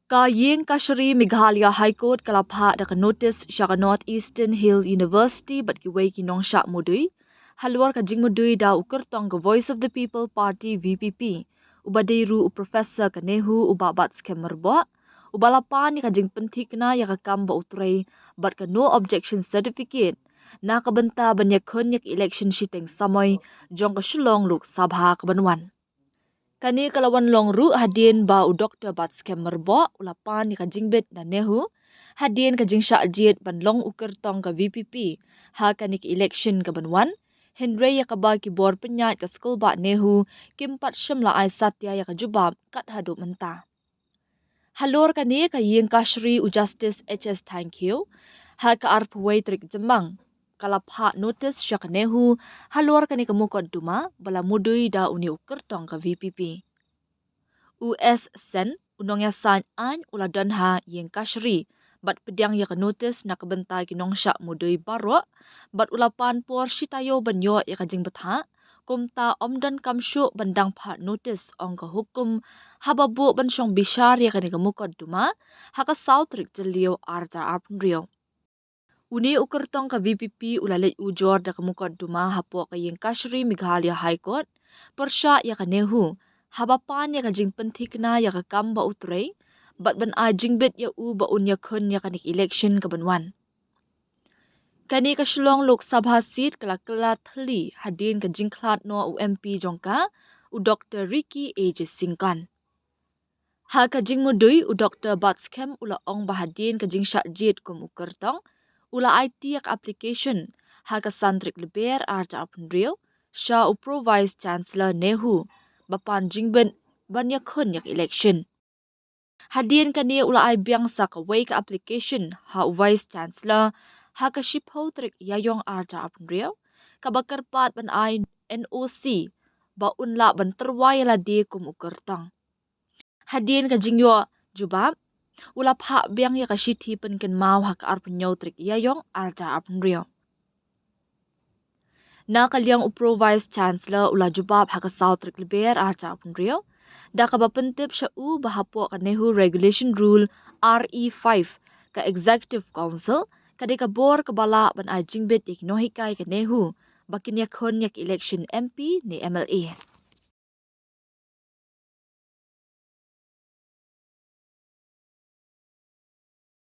Kayeng Kashri Meghalaya High Court kalapha da ka notice siya ka Northeastern Hill University bat kiway kinong siya mudui. Halwar ka jing mudui da ukertong ka Voice of the People Party VPP. Ubadeiru u Professor ka Nehu ubabat skemerbo. Ubalapan ni ka jing pentik na ya ka kamba utray bat ka no objection certificate. Nakabenta banyak konyak election shiteng samoy jong ka shulong luk sabha kabanwan. Kani kalawan long ru hadien ba u Dr. Bat Skemerbo ulapan ni kajingbet na Nehu hadien kajing syakjit ban long ukertong ka VPP ha kani ki election ka banwan Henry ya kaba ki bor penyat ka skul ba Nehu kimpat syamla ai satya ya ka jubab kat hadu menta. Halor kani ka yeng kashri u Justice HS Thank you ha ka arpway trik jembang kalapha notice syak Nehu halor kani kamukod duma bala mudui da uni ukertong ka VPP. US Sen unong ya san an ula danha yeng kashri bat pedang ya ka notice na kabenta kinong syak mudui baro bat ulapan por shitayo banyo ya kajing betha kumta omdan kamsyu bandang pha notice ong ka hukum hababu ban syong bishar ya kani kamukod duma ha ka south rik jelio arta arpnrio. Uni ukertong ka VPP ulalit ujor da kamukod duma hapo ka yeng kashri Meghalaya High Court persya ya ka Nehu habapan ya ka jing pentik na ya ka kamba utray bat ban a jingbet ya u ba unya kun ya kanik election ka banwan. Kani ka shulong lok sabha seat kala thli hadin ka jingklat no UMP jongka u Dr. Ricky A.J. Singkan. Ha ka jing mudui u Dr. Batskem ula ong bahadin ka jing syakjit kum ukertong ula IT yak application ha ka santrik leber arta apnrio sya u Pro Vice Chancellor Nehu bapan jingben banyak kun yak election. Hadien kani ula ai biangsa ka way ka application ha u Vice Chancellor ha ka shipho trik yayong arta apnrio ka bakar pat ban ai NOC ba unla ban terway la di kum ukertong. Hadien ka jingyo jubab ula pha biang ya ka shithi pen ken mau ha ka arpenyo trik yayong arta apnrio. Na kalyang u Pro Vice Chancellor ula jubab ha ka South rik leber arta apnrio da ka bapentip siya u bahapo ka Nehu Regulation Rule RE5 ka Executive Council kadi ka bor ka bala ban a jingbet ikinohikay ka Nehu bakin yakon yak election MP ni MLA.